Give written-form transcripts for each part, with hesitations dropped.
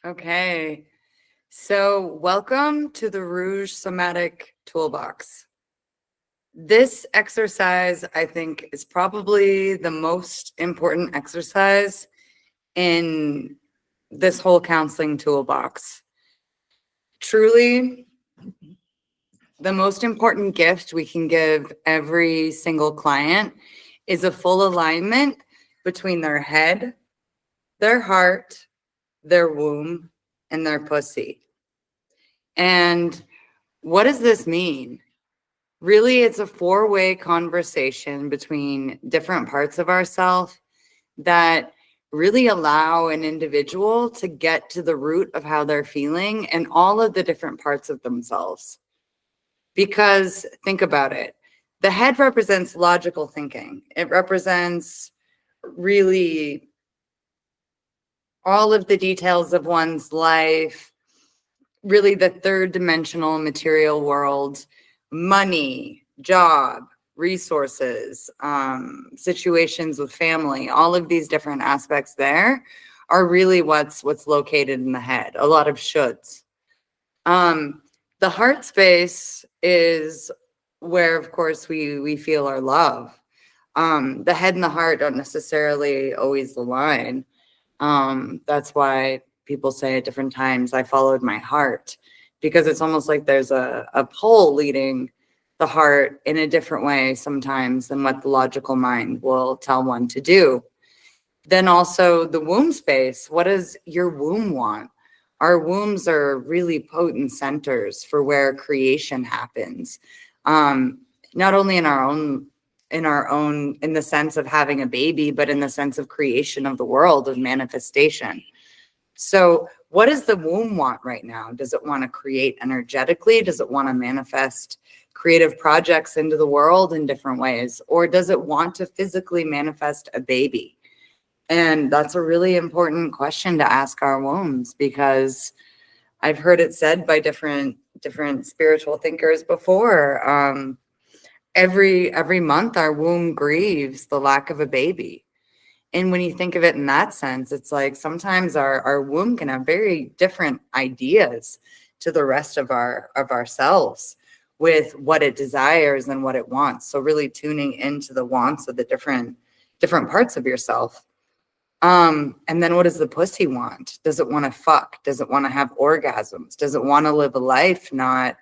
Okay, so welcome to the Rouge Somatic Toolbox. This exercise, I think, is probably the most important exercise in this whole counseling toolbox. Truly, the most important gift we can give every single client is a full alignment between their head, their heart, their womb, and their pussy. And what does this mean? Really, it's a four-way conversation between different parts of ourselves that really allow an individual to get to the root of how they're feeling and all of the different parts of themselves. Because think about it, the head represents logical thinking. It represents really all of the details of one's life, really the third dimensional material world, money, job, resources, situations with family, all of these different aspects there are really what's located in the head, a lot of shoulds. The heart space is where, of course, we feel our love. The head and the heart don't necessarily always align. That's why people say at different times, I followed my heart, because it's almost like there's a pull leading the heart in a different way sometimes than what the logical mind will tell one to do. Then also the womb space. What does your womb want? Our wombs are really potent centers for where creation happens. Not only in our own in the sense of having a baby, but in the sense of creation of the world, of manifestation. So what does the womb want right now? Does it want to create energetically? Does it want to manifest creative projects into the world in different ways? Or does it want to physically manifest a baby? And that's a really important question to ask our wombs, because I've heard it said by different spiritual thinkers before. Every month our womb grieves the lack of a baby. And when you think of it in that sense, it's like sometimes our womb can have very different ideas to the rest of ourselves with what it desires and what it wants. So really tuning into the wants of the different parts of yourself. And then what does the pussy want? Does it want to fuck? Does it want to have orgasms? Does it want to live a life not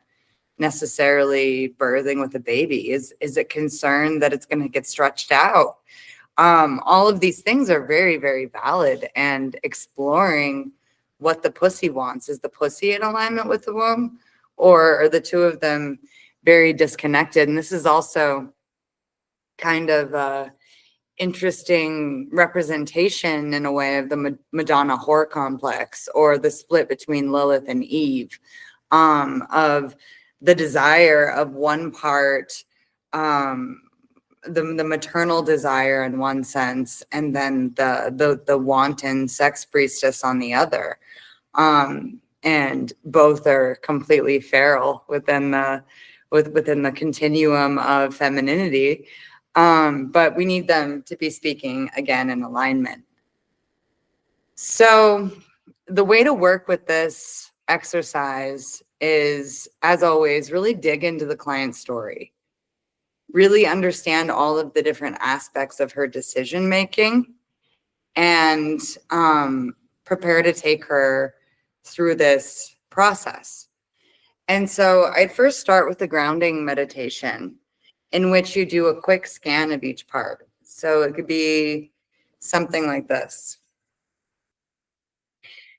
necessarily birthing with a baby? Is it concerned that it's going to get stretched out? All of these things are very, very valid, and exploring what the pussy wants. Is the pussy in alignment with the womb, or are the two of them very disconnected? And this is also kind of a interesting representation in a way of the Madonna whore complex, or the split between Lilith and Eve, of the desire of one part, the maternal desire in one sense, and then the wanton sex priestess on the other. And both are completely feral within the continuum of femininity. But we need them to be speaking again in alignment. So the way to work with this exercise is, as always, really dig into the client's story. Really understand all of the different aspects of her decision making, and prepare to take her through this process. And so I'd first start with the grounding meditation, in which you do a quick scan of each part. So it could be something like this.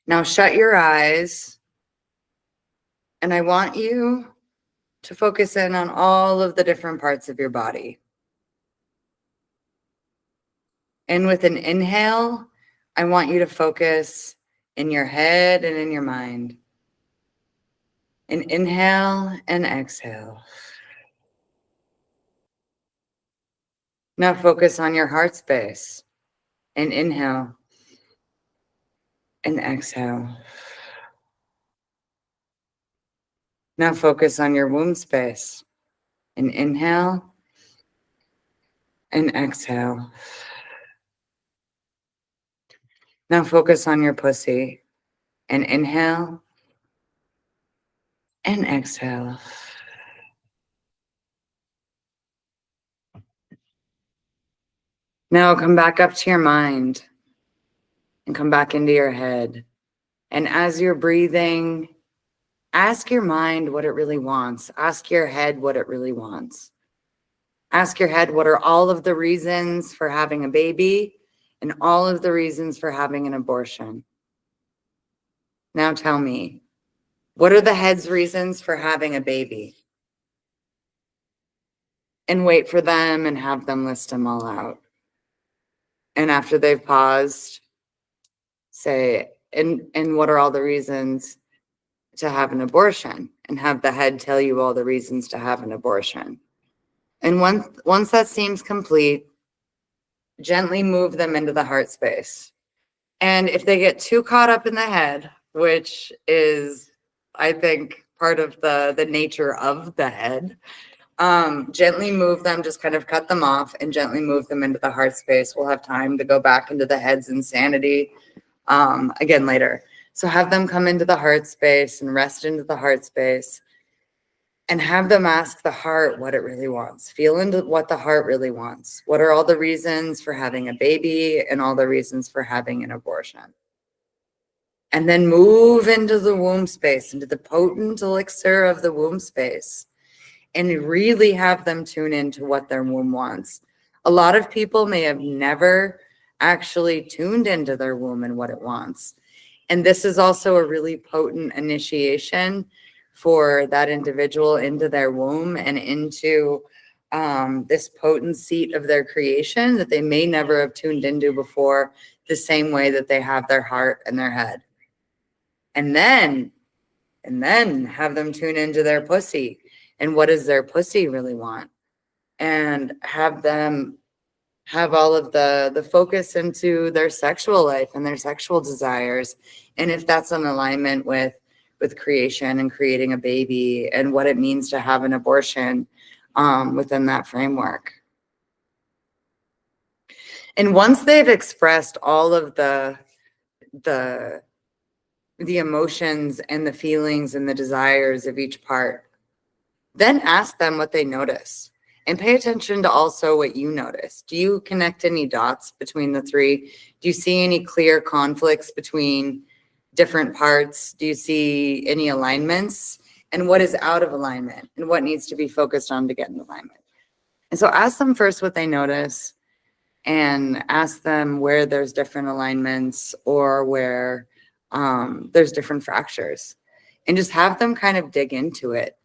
Now shut your eyes, and I want you to focus in on all of the different parts of your body. And with an inhale, I want you to focus in your head and in your mind. And inhale and exhale. Now focus on your heart space. And inhale and exhale. Now focus on your womb space. And inhale and exhale. Now focus on your pussy. And inhale and exhale. Now come back up to your mind and come back into your head. And as you're breathing, ask your mind what it really wants. Ask your head what it really wants. Ask your head what are all of the reasons for having a baby and all of the reasons for having an abortion. Now tell me, what are the head's reasons for having a baby? And wait for them and have them list them all out. And after they've paused, say, and what are all the reasons to have an abortion? And have the head tell you all the reasons to have an abortion. And once that seems complete, gently move them into the heart space. And if they get too caught up in the head, which is, I think, part of the nature of the head, gently move them, just kind of cut them off and gently move them into the heart space. We'll have time to go back into the head's insanity again later. So have them come into the heart space and rest into the heart space and have them ask the heart what it really wants. Feel into what the heart really wants. What are all the reasons for having a baby and all the reasons for having an abortion? And then move into the womb space, into the potent elixir of the womb space, and really have them tune into what their womb wants. A lot of people may have never actually tuned into their womb and what it wants. And this is also a really potent initiation for that individual into their womb and into this potent seat of their creation that they may never have tuned into before, the same way that they have their heart and their head. And then have them tune into their pussy and what does their pussy really want, and have them have all of the focus into their sexual life and their sexual desires, and if that's in alignment with creation and creating a baby and what it means to have an abortion within that framework. And once they've expressed all of the emotions and the feelings and the desires of each part, then ask them what they notice and pay attention to also what you notice. Do you connect any dots between the three? Do you see any clear conflicts between different parts? Do you see any alignments? And what is out of alignment and what needs to be focused on to get in alignment? And so ask them first what they notice and ask them where there's different alignments or where there's different fractures, and just have them kind of dig into it.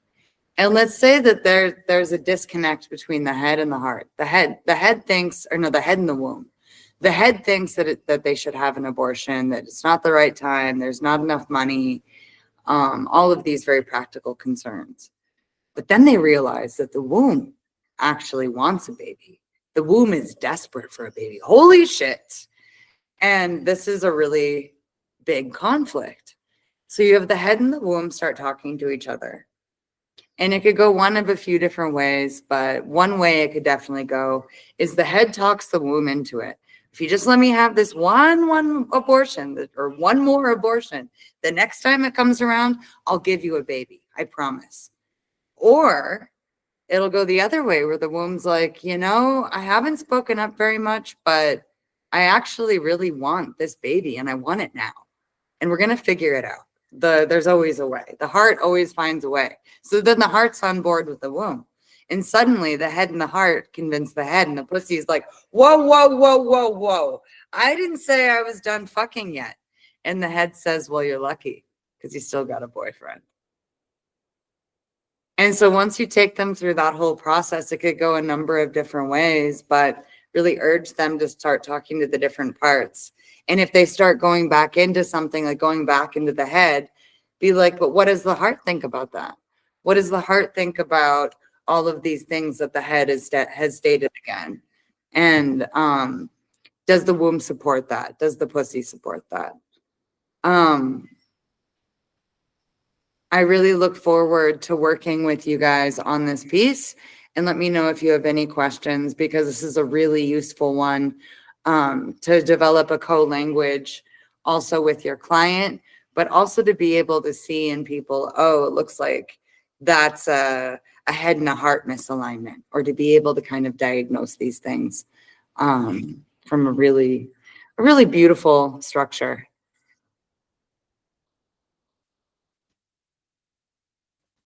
And let's say that there's a disconnect between the head and the heart. The head thinks, or no, the head and the womb. The head thinks that they should have an abortion, that it's not the right time, there's not enough money, all of these very practical concerns. But then they realize that the womb actually wants a baby. The womb is desperate for a baby. Holy shit. And this is a really big conflict. So you have the head and the womb start talking to each other. And it could go one of a few different ways, but one way it could definitely go is the head talks the womb into it. If you just let me have this one abortion or one more abortion, the next time it comes around, I'll give you a baby. I promise. Or it'll go the other way where the womb's like, I haven't spoken up very much, but I actually really want this baby and I want it now. And we're going to figure it out. There's always a way. The heart always finds a way. So then the heart's on board with the womb. And suddenly the head and the heart convince the head, and the pussy is like, whoa, whoa, whoa, whoa, whoa. I didn't say I was done fucking yet. And the head says, well, you're lucky because you still got a boyfriend. And so once you take them through that whole process, it could go a number of different ways, but really urge them to start talking to the different parts. And if they start going back into something, like going back into the head, be like, but what does the heart think about that? What does the heart think about all of these things that the head has stated again? And does the womb support that? Does the pussy support that? I really look forward to working with you guys on this piece, and let me know if you have any questions, because this is a really useful one to develop a co-language also with your client, but also to be able to see in people, oh, it looks like that's a head and a heart misalignment, or to be able to kind of diagnose these things from a really beautiful structure.